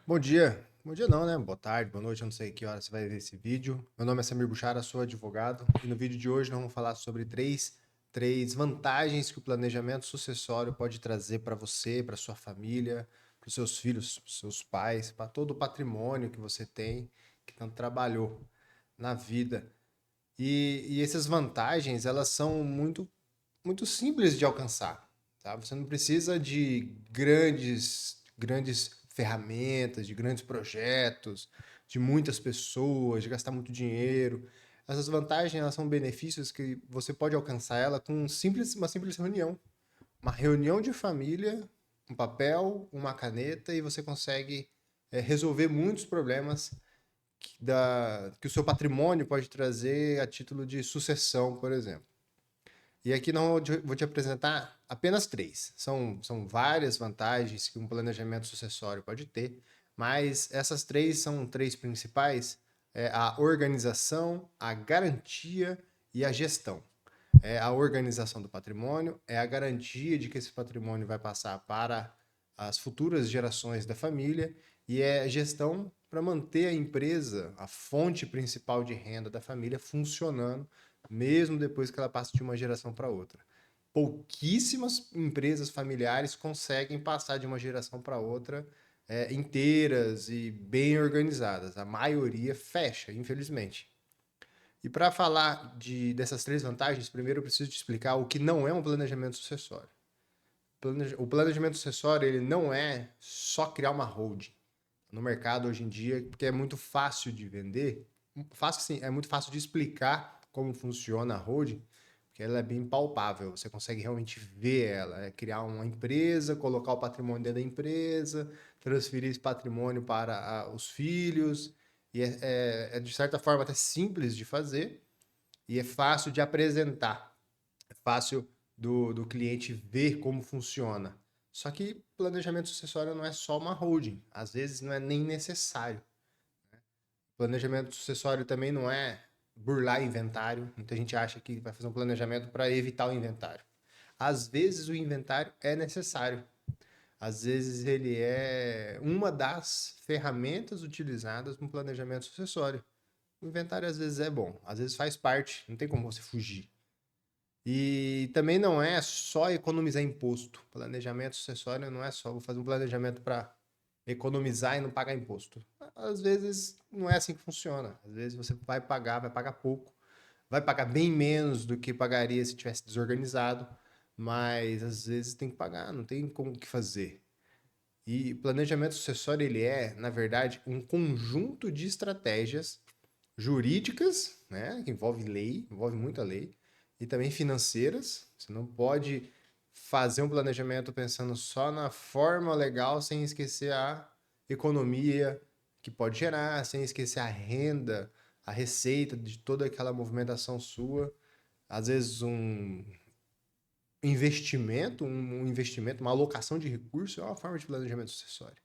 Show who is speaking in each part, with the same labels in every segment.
Speaker 1: Bom dia. Bom dia não, né? Boa tarde, boa noite, eu não sei que hora você vai ver esse vídeo. Meu nome é Samir Buchara, sou advogado e no vídeo de hoje nós vamos falar sobre três vantagens que o planejamento sucessório pode trazer para você, para sua família, para os seus filhos, para os seus pais, para todo o patrimônio que você tem, que tanto trabalhou na vida. E essas vantagens, elas são muito simples de alcançar, tá? Você não precisa de grandes ferramentas, de grandes projetos, de muitas pessoas, de gastar muito dinheiro. Essas vantagens, elas são benefícios que você pode alcançar ela com uma simples reunião. Uma reunião de família, um papel, uma caneta e você consegue resolver muitos problemas que o seu patrimônio pode trazer a título de sucessão, por exemplo. E aqui não vou te apresentar apenas três. São várias vantagens que um planejamento sucessório pode ter, mas essas três são três principais: a organização, a garantia e a gestão. É a organização do patrimônio, é a garantia de que esse patrimônio vai passar para as futuras gerações da família e é a gestão para manter a empresa, a fonte principal de renda da família, funcionando mesmo depois que ela passa de uma geração para outra. Pouquíssimas empresas familiares conseguem passar de uma geração para outra inteiras e bem organizadas. A maioria fecha, infelizmente. E para falar dessas três vantagens, primeiro eu preciso te explicar o que não é um planejamento sucessório. O planejamento sucessório ele não é só criar uma holding. No mercado hoje em dia, porque é muito fácil de vender, fácil sim, é muito fácil de explicar como funciona a holding, porque ela é bem palpável, você consegue realmente ver ela, criar uma empresa, colocar o patrimônio dentro da empresa, transferir esse patrimônio para os filhos, e é de certa forma até simples de fazer, e é fácil de apresentar, é fácil do cliente ver como funciona. Só que planejamento sucessório não é só uma holding, às vezes não é nem necessário. Planejamento sucessório também não é burlar inventário. Muita gente acha que vai fazer um planejamento para evitar o inventário. Às vezes o inventário é necessário. Às vezes ele é uma das ferramentas utilizadas no planejamento sucessório. O inventário às vezes é bom, às vezes faz parte, não tem como você fugir. E também não é só economizar imposto. Planejamento sucessório não é só vou fazer um planejamento para economizar e não pagar imposto. Às vezes não é assim que funciona. Às vezes você vai pagar pouco, vai pagar bem menos do que pagaria se tivesse desorganizado, mas às vezes tem que pagar, não tem como que fazer. E planejamento sucessório ele é, na verdade, um conjunto de estratégias jurídicas, né, que envolve lei, envolve muita lei, e também financeiras. Você não pode fazer um planejamento pensando só na forma legal sem esquecer a economia que pode gerar, sem esquecer a renda, a receita de toda aquela movimentação sua. Às vezes um investimento, uma alocação de recursos é uma forma de planejamento sucessório.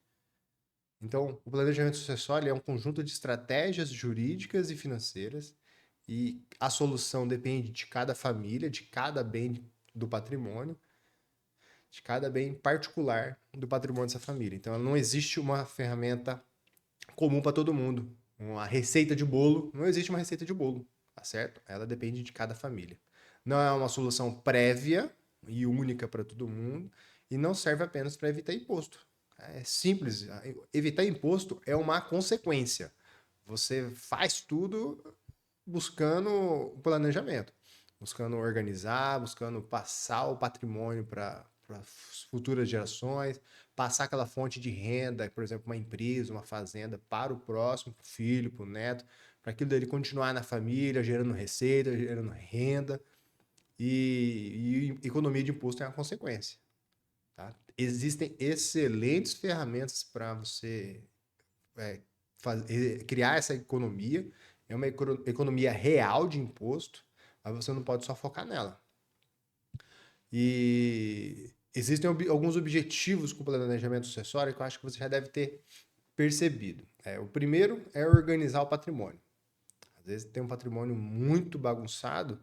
Speaker 1: Então, o planejamento sucessório é um conjunto de estratégias jurídicas e financeiras, e a solução depende de cada família, de cada bem do patrimônio, de cada bem particular do patrimônio dessa família. Então, não existe uma ferramenta comum para todo mundo. Uma receita de bolo, não existe uma receita de bolo, tá certo? Ela depende de cada família. Não é uma solução prévia e única para todo mundo e não serve apenas para evitar imposto. É simples. Evitar imposto é uma consequência. Você faz tudo buscando o planejamento, buscando organizar, buscando passar o patrimônio para futuras gerações, passar aquela fonte de renda, por exemplo, uma empresa, uma fazenda, para o próximo filho, para o neto, para aquilo dele continuar na família, gerando receita, gerando renda, e economia de imposto é uma consequência. Tá? Existem excelentes ferramentas para você criar essa economia, é uma economia real de imposto, mas você não pode só focar nela. E existem alguns objetivos com o planejamento sucessório que eu acho que você já deve ter percebido. O primeiro é organizar o patrimônio. Às vezes tem um patrimônio muito bagunçado,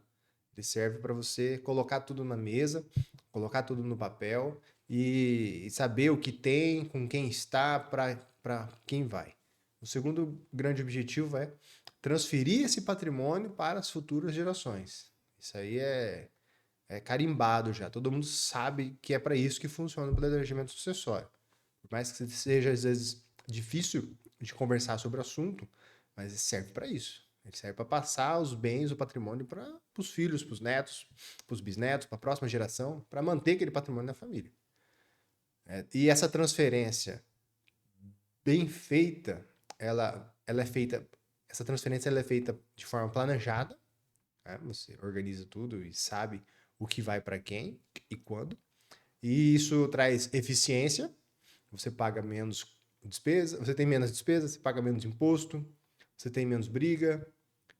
Speaker 1: ele serve para você colocar tudo na mesa, colocar tudo no papel e saber o que tem, com quem está, para para quem vai. O segundo grande objetivo é transferir esse patrimônio para as futuras gerações. Isso aí é carimbado já. Todo mundo sabe que é para isso que funciona o planejamento sucessório. Por mais que seja, às vezes, difícil de conversar sobre o assunto, mas serve para isso. Ele serve para passar os bens, o patrimônio para os filhos, para os netos, para os bisnetos, para a próxima geração, para manter aquele patrimônio na família. E essa transferência bem feita, ela é feita, essa transferência ela é feita de forma planejada, né? Você organiza tudo e sabe o que vai para quem e quando. E isso traz eficiência, você paga menos despesa, você tem menos despesa, você paga menos imposto, você tem menos briga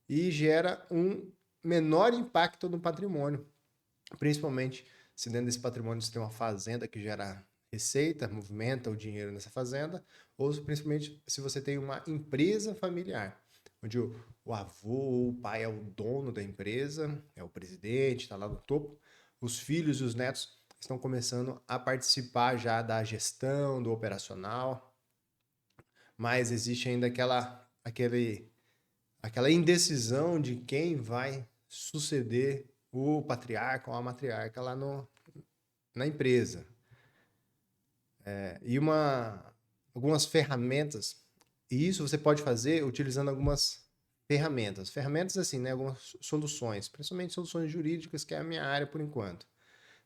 Speaker 1: e gera um menor impacto no patrimônio, principalmente se dentro desse patrimônio você tem uma fazenda que gera receita, movimenta o dinheiro nessa fazenda, ou principalmente se você tem uma empresa familiar, onde o avô ou o pai é o dono da empresa, é o presidente, está lá no topo, os filhos e os netos estão começando a participar já da gestão, do operacional, mas existe ainda aquela indecisão de quem vai suceder o patriarca ou a matriarca lá na empresa. E algumas ferramentas, e isso você pode fazer utilizando algumas ferramentas. Ferramentas assim, né? Algumas soluções, principalmente soluções jurídicas, que é a minha área por enquanto.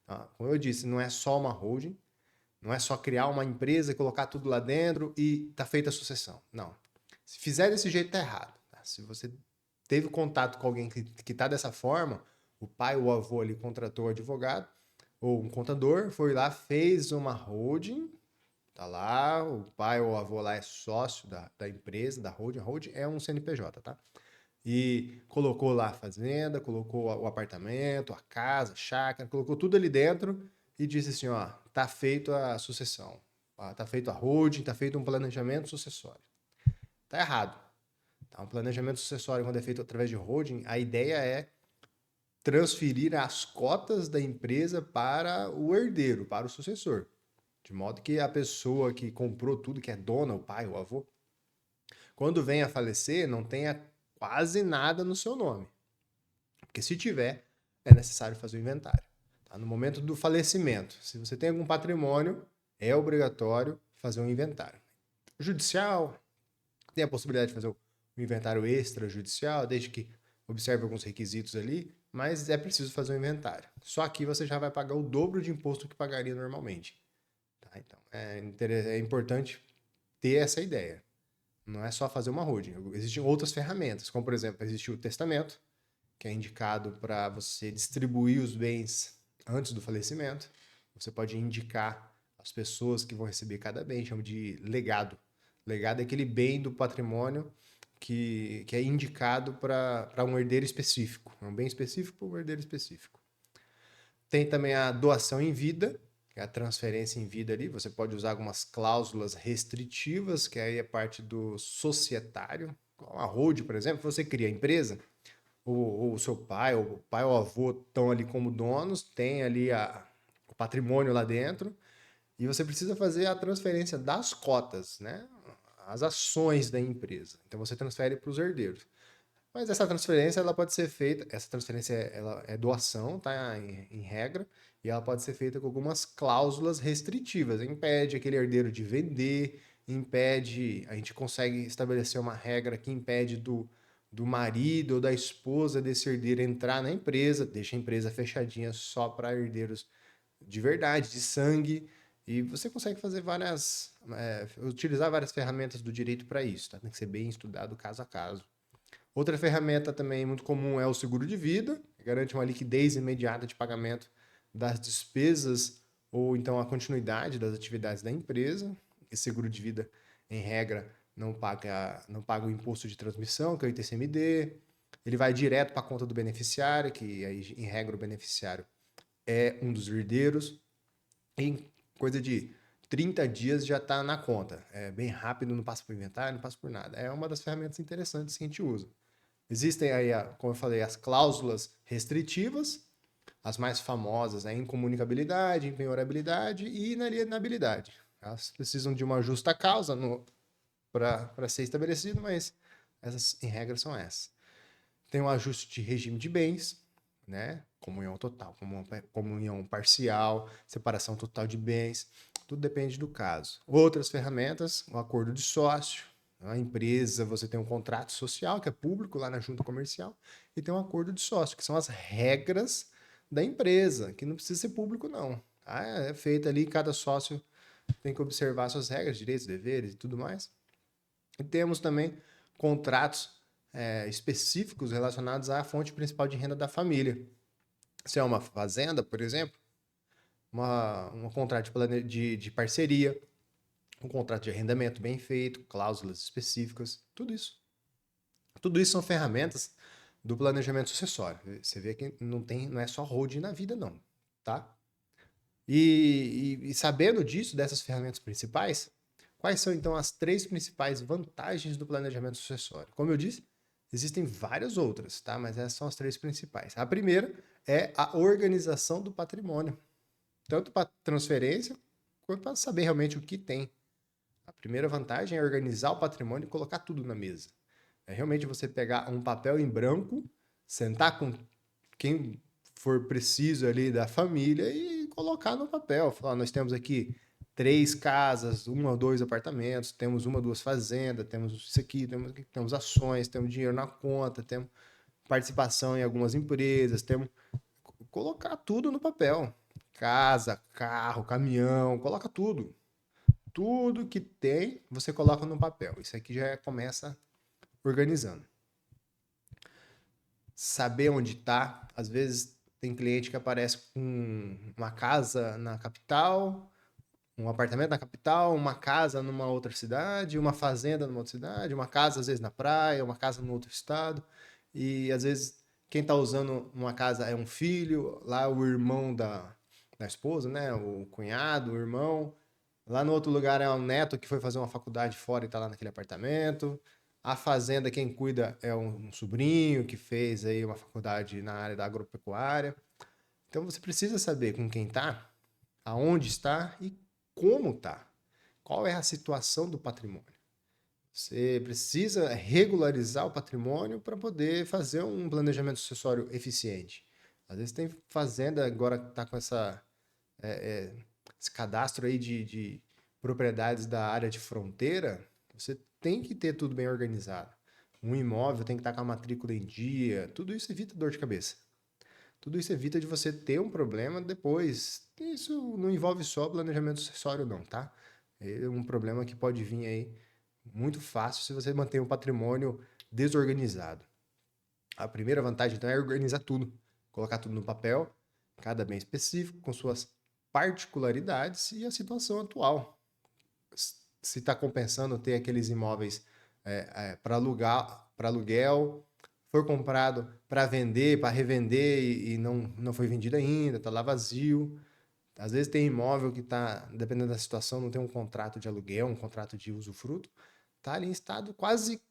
Speaker 1: Tá? Como eu disse, não é só uma holding, não é só criar uma empresa, colocar tudo lá dentro e tá feita a sucessão. Não. Se fizer desse jeito, tá errado. Tá? Se você teve contato com alguém que tá dessa forma, o pai ou o avô ali contratou um advogado ou um contador, foi lá, fez uma holding, tá lá, o pai ou o avô lá é sócio da empresa, da holding. A holding é um CNPJ, tá? E colocou lá a fazenda, colocou o apartamento, a casa, a chácara, colocou tudo ali dentro e disse assim, ó, tá feito a sucessão, tá feito a holding, tá feito um planejamento sucessório. Tá errado. Tá? Um planejamento sucessório, quando é feito através de holding, a ideia é transferir as cotas da empresa para o herdeiro, para o sucessor. De modo que a pessoa que comprou tudo, que é dona, o pai, o avô, quando vem a falecer, não tenha quase nada no seu nome. Porque se tiver, é necessário fazer o inventário. Tá? No momento do falecimento, se você tem algum patrimônio, é obrigatório fazer um inventário. Judicial, tem a possibilidade de fazer um inventário extrajudicial, desde que observe alguns requisitos ali, mas é preciso fazer um inventário. Só aqui você já vai pagar o dobro de imposto que pagaria normalmente. Tá? Então, é importante ter essa ideia. Não é só fazer uma holding. Existem outras ferramentas, como por exemplo, existe o testamento, que é indicado para você distribuir os bens antes do falecimento. Você pode indicar as pessoas que vão receber cada bem, chama de legado. Legado é aquele bem do patrimônio que é indicado para um herdeiro específico. É um bem específico para um herdeiro específico. Tem também a doação em vida, que é a transferência em vida ali. Você pode usar algumas cláusulas restritivas, que aí é parte do societário. A holding, por exemplo, você cria a empresa, o seu pai, ou o pai ou o avô estão ali como donos, tem ali o patrimônio lá dentro, e você precisa fazer a transferência das cotas, né? As ações da empresa. Então você transfere para os herdeiros. Mas essa transferência ela pode ser feita, essa transferência ela é doação, tá? Em regra, e ela pode ser feita com algumas cláusulas restritivas. Impede aquele herdeiro de vender, impede, a gente consegue estabelecer uma regra que impede do marido ou da esposa desse herdeiro entrar na empresa, deixa a empresa fechadinha só para herdeiros de verdade, de sangue. E você consegue fazer utilizar várias ferramentas do direito para isso, tá? Tem que ser bem estudado caso a caso. Outra ferramenta também muito comum é o seguro de vida, que garante uma liquidez imediata de pagamento das despesas ou então a continuidade das atividades da empresa. Esse seguro de vida, em regra, não paga o imposto de transmissão, que é o ITCMD. Ele vai direto para a conta do beneficiário, que aí, em regra, o beneficiário é um dos herdeiros. Em coisa de 30 dias já está na conta. É bem rápido, não passa por inventário, não passa por nada. É uma das ferramentas interessantes que a gente usa. Existem aí, como eu falei, as cláusulas restritivas, as mais famosas, a incomunicabilidade, impenhorabilidade e inalienabilidade. Elas precisam de uma justa causa. para ser estabelecido, mas essas, em regra, são essas. Tem um ajuste de regime de bens, né? Comunhão total, comunhão parcial, separação total de bens, tudo depende do caso. Outras ferramentas, o acordo de sócio, a empresa, você tem um contrato social, que é público lá na junta comercial, e tem um acordo de sócio, que são as regras da empresa, que não precisa ser público, não. Tá? É feito ali, cada sócio tem que observar suas regras, direitos, deveres e tudo mais. E temos também contratos específicos relacionados à fonte principal de renda da família. Se é uma fazenda, por exemplo, um contrato de parceria, um contrato de arrendamento bem feito, cláusulas específicas, tudo isso. Tudo isso são ferramentas do planejamento sucessório. Você vê que não é só holding na vida, não, tá? E sabendo disso, dessas ferramentas principais, quais são então as 3 principais vantagens do planejamento sucessório? Como eu disse, existem várias outras, tá? Mas essas são as 3 principais. A primeira é a organização do patrimônio, tanto para transferência quanto para saber realmente o que tem. A primeira vantagem é organizar o patrimônio e colocar tudo na mesa. É realmente você pegar um papel em branco, sentar com quem for preciso ali da família e colocar no papel. Falar, nós temos aqui 3 casas, 1 ou 2 apartamentos, temos 1 ou 2 fazendas, temos isso aqui, temos ações, temos dinheiro na conta, temos participação em algumas empresas, temos colocar tudo no papel. Casa, carro, caminhão, coloca tudo. Tudo que tem, você coloca no papel. Isso aqui já começa organizando. Saber onde está. Às vezes tem cliente que aparece com uma casa na capital, um apartamento na capital, uma casa numa outra cidade, uma fazenda numa outra cidade, uma casa às vezes na praia, uma casa num outro estado. E às vezes quem está usando uma casa é um filho, lá o irmão da esposa, né? O cunhado, o irmão. Lá no outro lugar é um neto que foi fazer uma faculdade fora e está lá naquele apartamento. A fazenda, quem cuida é um sobrinho que fez aí uma faculdade na área da agropecuária. Então você precisa saber com quem está, aonde está e como está. Qual é a situação do patrimônio? Você precisa regularizar o patrimônio para poder fazer um planejamento sucessório eficiente. Às vezes tem fazenda agora que está com esse cadastro aí de propriedades da área de fronteira, você tem que ter tudo bem organizado. Um imóvel tem que estar com a matrícula em dia, tudo isso evita dor de cabeça. Tudo isso evita de você ter um problema depois. Isso não envolve só planejamento sucessório, não, tá? É um problema que pode vir aí muito fácil se você manter um patrimônio desorganizado. A primeira vantagem, então, é organizar tudo. Colocar tudo no papel, cada bem específico, com suas particularidades e a situação atual. Se está compensando ter aqueles imóveis para alugar, para aluguel, foi comprado para vender, para revender e não foi vendido ainda, está lá vazio. Às vezes tem imóvel que está, dependendo da situação, não tem um contrato de aluguel, um contrato de usufruto, está ali em estado quase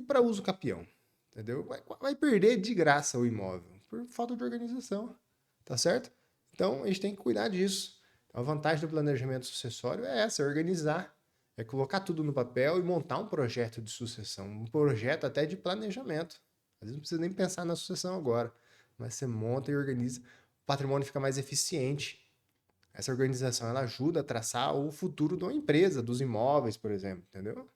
Speaker 1: para uso capião. Entendeu? Vai perder de graça o imóvel, por falta de organização. Tá certo? Então a gente tem que cuidar disso. A vantagem do planejamento sucessório é essa, é organizar, é colocar tudo no papel e montar um projeto de sucessão, um projeto até de planejamento. Às vezes não precisa nem pensar na sucessão agora, mas você monta e organiza, o patrimônio fica mais eficiente. Essa organização ela ajuda a traçar o futuro de uma empresa, dos imóveis, por exemplo, entendeu?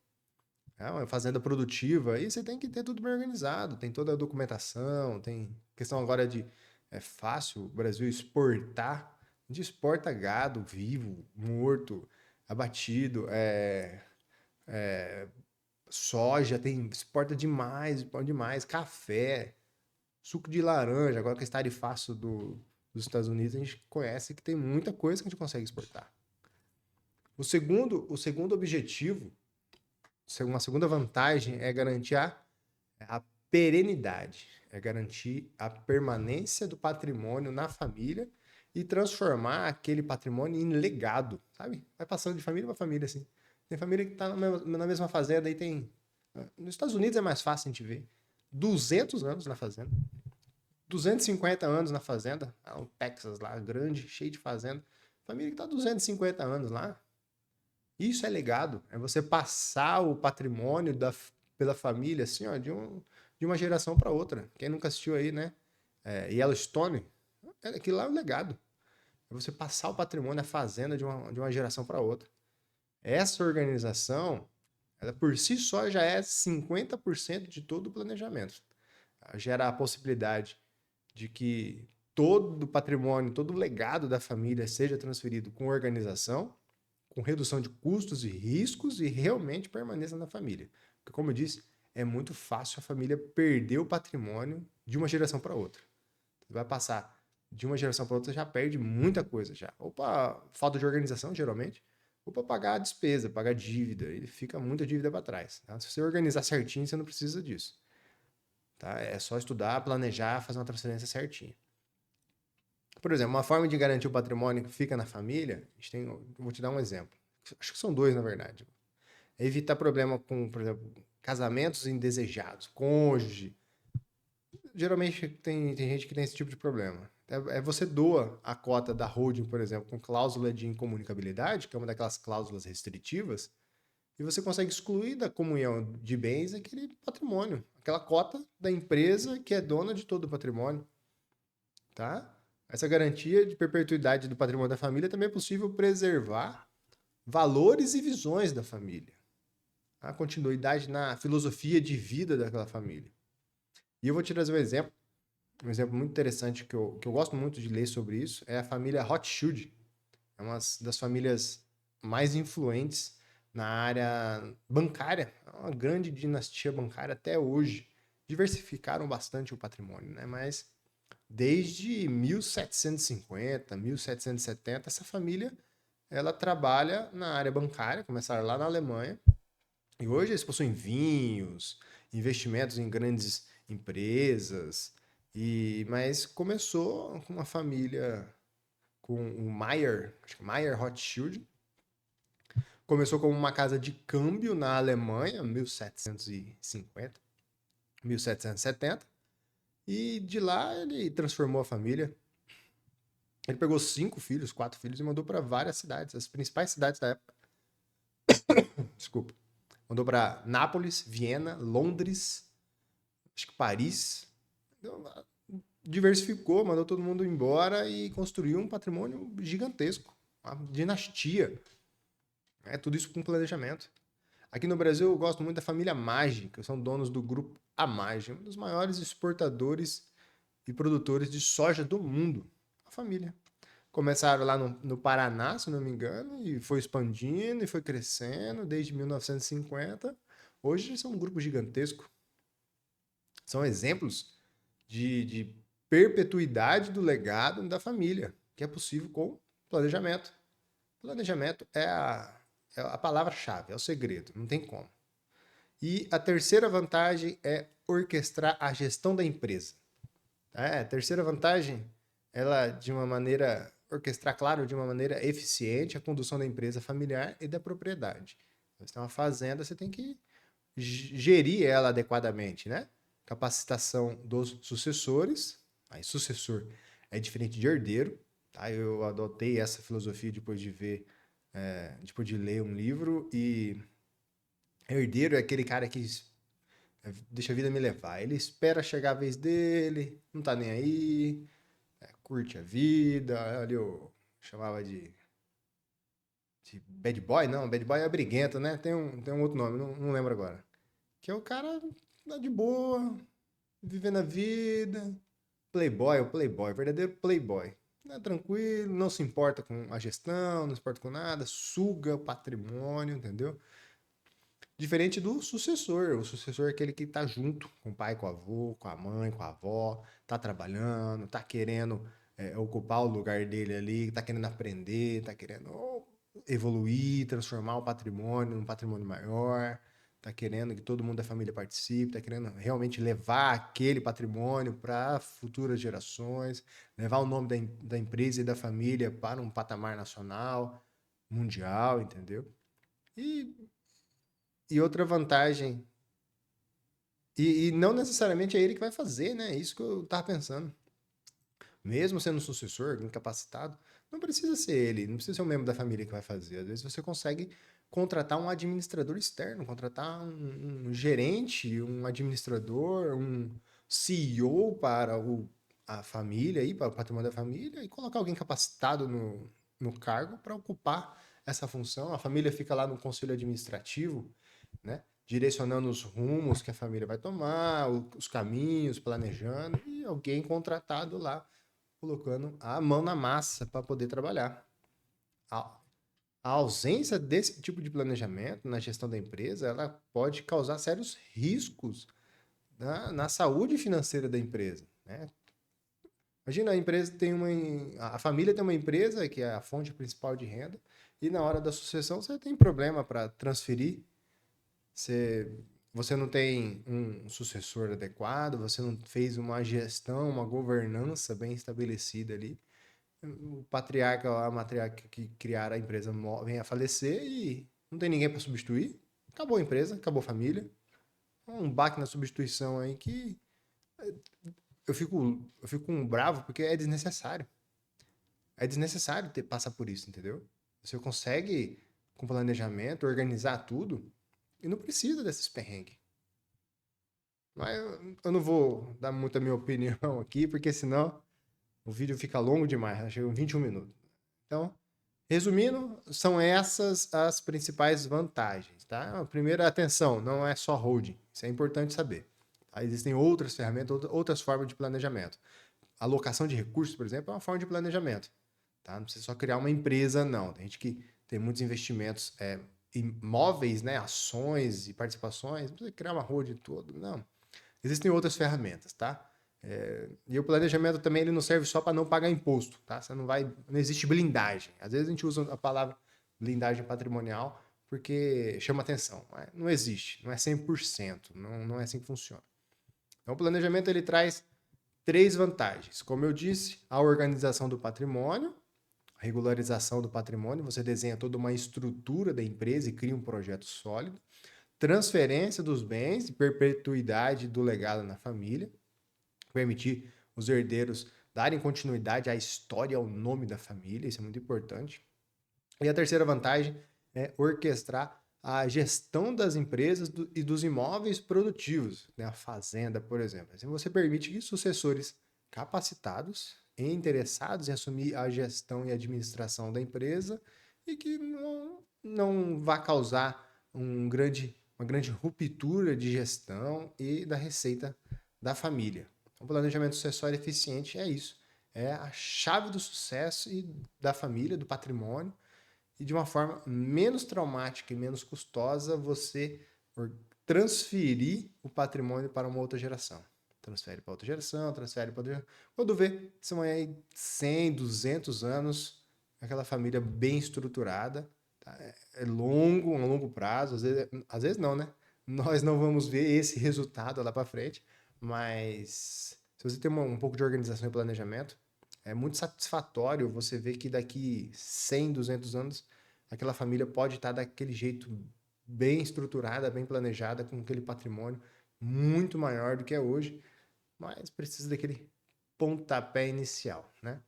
Speaker 1: É uma fazenda produtiva, aí você tem que ter tudo bem organizado, tem toda a documentação, tem questão agora de é fácil o Brasil exportar, a gente exporta gado vivo, morto, abatido, soja, tem exporta demais, café, suco de laranja, agora com esse tarifaço dos Estados Unidos, a gente conhece que tem muita coisa que a gente consegue exportar. O segundo objetivo, uma segunda vantagem é garantir a perenidade, é garantir a permanência do patrimônio na família e transformar aquele patrimônio em legado, sabe? Vai passando de família para família, assim. Tem família que está na mesma fazenda e tem... Nos Estados Unidos é mais fácil a gente ver. 200 anos na fazenda. 250 anos na fazenda. Um Texas lá, grande, cheio de fazenda. Família que está 250 anos lá. Isso é legado, é você passar o patrimônio pela família, assim, ó, de uma geração para outra. Quem nunca assistiu aí, né? Yellowstone, aquilo lá é um legado. É você passar o patrimônio, a fazenda de uma geração para outra. Essa organização, ela por si só já é 50% de todo o planejamento. Ela gera a possibilidade de que todo o patrimônio, todo o legado da família seja transferido com organização, com redução de custos e riscos e realmente permaneça na família. Porque, como eu disse, é muito fácil a família perder o patrimônio de uma geração para outra. Você vai passar de uma geração para outra, já perde muita coisa já. Ou para falta de organização, geralmente, ou para pagar a despesa, pagar dívida. E fica muita dívida para trás. Tá? Se você organizar certinho, você não precisa disso. Tá? É só estudar, planejar, fazer uma transferência certinha. Por exemplo, uma forma de garantir o patrimônio que fica na família, vou te dar um exemplo. Acho que são dois, na verdade. É evitar problema com, por exemplo, casamentos indesejados, cônjuge. Geralmente tem gente que tem esse tipo de problema. Você doa a cota da holding, por exemplo, com cláusula de incomunicabilidade, que é uma daquelas cláusulas restritivas, e você consegue excluir da comunhão de bens aquele patrimônio, aquela cota da empresa que é dona de todo o patrimônio, tá? Essa garantia de perpetuidade do patrimônio da família também é possível preservar valores e visões da família, a continuidade na filosofia de vida daquela família. E eu vou te trazer um exemplo muito interessante que eu gosto muito de ler sobre isso, é a família Rothschild. É uma das famílias mais influentes na área bancária, é uma grande dinastia bancária até hoje. Diversificaram bastante o patrimônio, né? Mas desde 1750, 1770, essa família ela trabalha na área bancária, começaram lá na Alemanha, e hoje eles possuem vinhos, investimentos em grandes empresas, mas começou com uma família com o Meyer, acho que Meyer Rothschild. Começou como uma casa de câmbio na Alemanha, 1750, 1770, e de lá ele transformou a família. Ele pegou 5 filhos, 4 filhos e mandou para várias cidades, as principais cidades da época. Desculpa. Mandou para Nápoles, Viena, Londres, acho que Paris. Então, diversificou, mandou todo mundo embora e construiu um patrimônio gigantesco, uma dinastia. É tudo isso com planejamento. Aqui no Brasil eu gosto muito da família Maggi, que são donos do grupo Amaggi, um dos maiores exportadores e produtores de soja do mundo. A família. Começaram lá no Paraná, se não me engano, e foi expandindo e foi crescendo desde 1950. Hoje eles são um grupo gigantesco. São exemplos de perpetuidade do legado da família, que é possível com planejamento. Planejamento é a palavra-chave, é o segredo, não tem como. E a terceira vantagem é orquestrar a gestão da empresa. A terceira vantagem, ela de uma maneira, orquestrar, claro, de uma maneira eficiente a condução da empresa familiar e da propriedade. Você tem uma fazenda, você tem que gerir ela adequadamente, né? Capacitação dos sucessores. Aí, sucessor é diferente de herdeiro, tá? Eu adotei essa filosofia depois de ver, depois de ler um livro. E herdeiro é aquele cara que deixa a vida me levar. Ele espera chegar a vez dele, não tá nem aí, curte a vida. Ali eu chamava de bad boy, não, bad boy é briguento, né? Tem um outro nome, não lembro agora. Que é o cara tá de boa, vivendo a vida. Playboy, o playboy, verdadeiro playboy. Tá tranquilo, não se importa com a gestão, não se importa com nada, suga o patrimônio, entendeu? Diferente do sucessor. O sucessor é aquele que tá junto com o pai, com o avô, com a mãe, com a avó, tá trabalhando, tá querendo ocupar o lugar dele ali, tá querendo aprender, tá querendo evoluir, transformar o patrimônio num patrimônio maior, tá querendo que todo mundo da família participe, tá querendo realmente levar aquele patrimônio para futuras gerações, levar o nome da empresa e da família para um patamar nacional, mundial, entendeu? E, e outra vantagem, e não necessariamente é ele que vai fazer, né? É isso que eu tava pensando. Mesmo sendo um sucessor, incapacitado, não precisa ser ele, não precisa ser um membro da família que vai fazer. Às vezes você consegue contratar um administrador externo, contratar um gerente, um administrador, um CEO para a família, aí, para o patrimônio da família, e colocar alguém capacitado no cargo para ocupar essa função. A família fica lá no conselho administrativo, né? Direcionando os rumos que a família vai tomar, os caminhos, planejando, e alguém contratado lá, colocando a mão na massa para poder trabalhar. A, a ausência desse tipo de planejamento na gestão da empresa, ela pode causar sérios riscos na saúde financeira da empresa, né? Imagina, a empresa tem a família tem uma empresa que é a fonte principal de renda, e na hora da sucessão você tem problema para transferir. Você, você não tem um sucessor adequado, você não fez uma gestão, uma governança bem estabelecida ali. O patriarca ou a matriarca que criaram a empresa vem a falecer e não tem ninguém para substituir. Acabou a empresa, acabou a família. Um baque na substituição aí que eu fico bravo porque é desnecessário. É desnecessário passar por isso, entendeu? Você consegue, com planejamento, organizar tudo e não precisa desses perrengues. Mas eu não vou dar muito a minha opinião aqui, porque senão o vídeo fica longo demais, né? Chega em 21 minutos. Então, resumindo, são essas as principais vantagens, tá? A primeira, atenção, não é só holding. Isso é importante saber. Tá? Existem outras ferramentas, outras formas de planejamento. Alocação de recursos, por exemplo, é uma forma de planejamento. Tá? Não precisa só criar uma empresa, não. Tem gente que tem muitos investimentos imóveis, né? Ações e participações. Não precisa criar uma holding toda, não. Existem outras ferramentas, tá? E o planejamento também ele não serve só para não pagar imposto, tá? Não existe blindagem. Às vezes a gente usa a palavra blindagem patrimonial porque chama atenção. Mas não existe, não é 100%, não é assim que funciona. Então o planejamento ele traz 3 vantagens. Como eu disse, a organização do patrimônio, a regularização do patrimônio, você desenha toda uma estrutura da empresa e cria um projeto sólido. Transferência dos bens e perpetuidade do legado na família, permitir os herdeiros darem continuidade à história e ao nome da família, isso é muito importante. E a terceira vantagem é orquestrar a gestão das empresas e dos imóveis produtivos, né? A fazenda, por exemplo. Assim você permite que sucessores capacitados e interessados em assumir a gestão e administração da empresa e que não vá causar uma grande ruptura de gestão e da receita da família. O planejamento sucessório eficiente é isso. É a chave do sucesso e da família, do patrimônio, e de uma forma menos traumática e menos custosa você transferir o patrimônio para uma outra geração. Transfere para outra geração, transfere para outra geração. Quando vê, são aí 100, 200 anos, aquela família bem estruturada. Tá? É longo, um longo prazo, às vezes não, né? Nós não vamos ver esse resultado lá para frente, mas se você tem um pouco de organização e planejamento, é muito satisfatório você ver que daqui 100, 200 anos, aquela família pode estar daquele jeito bem estruturada, bem planejada, com aquele patrimônio muito maior do que é hoje, mas precisa daquele pontapé inicial, né?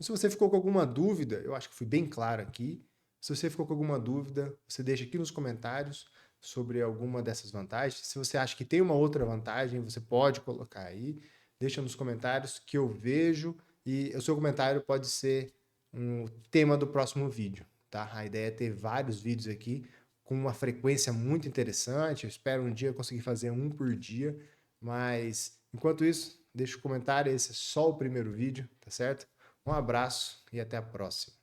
Speaker 1: Se você ficou com alguma dúvida, eu acho que fui bem claro aqui. Se você ficou com alguma dúvida, você deixa aqui nos comentários sobre alguma dessas vantagens. Se você acha que tem uma outra vantagem, você pode colocar aí. Deixa nos comentários que eu vejo e o seu comentário pode ser um tema do próximo vídeo, tá? A ideia é ter vários vídeos aqui com uma frequência muito interessante. Eu espero um dia conseguir fazer um por dia, mas enquanto isso, deixa o comentário. Esse é só o primeiro vídeo, tá certo? Um abraço e até a próxima.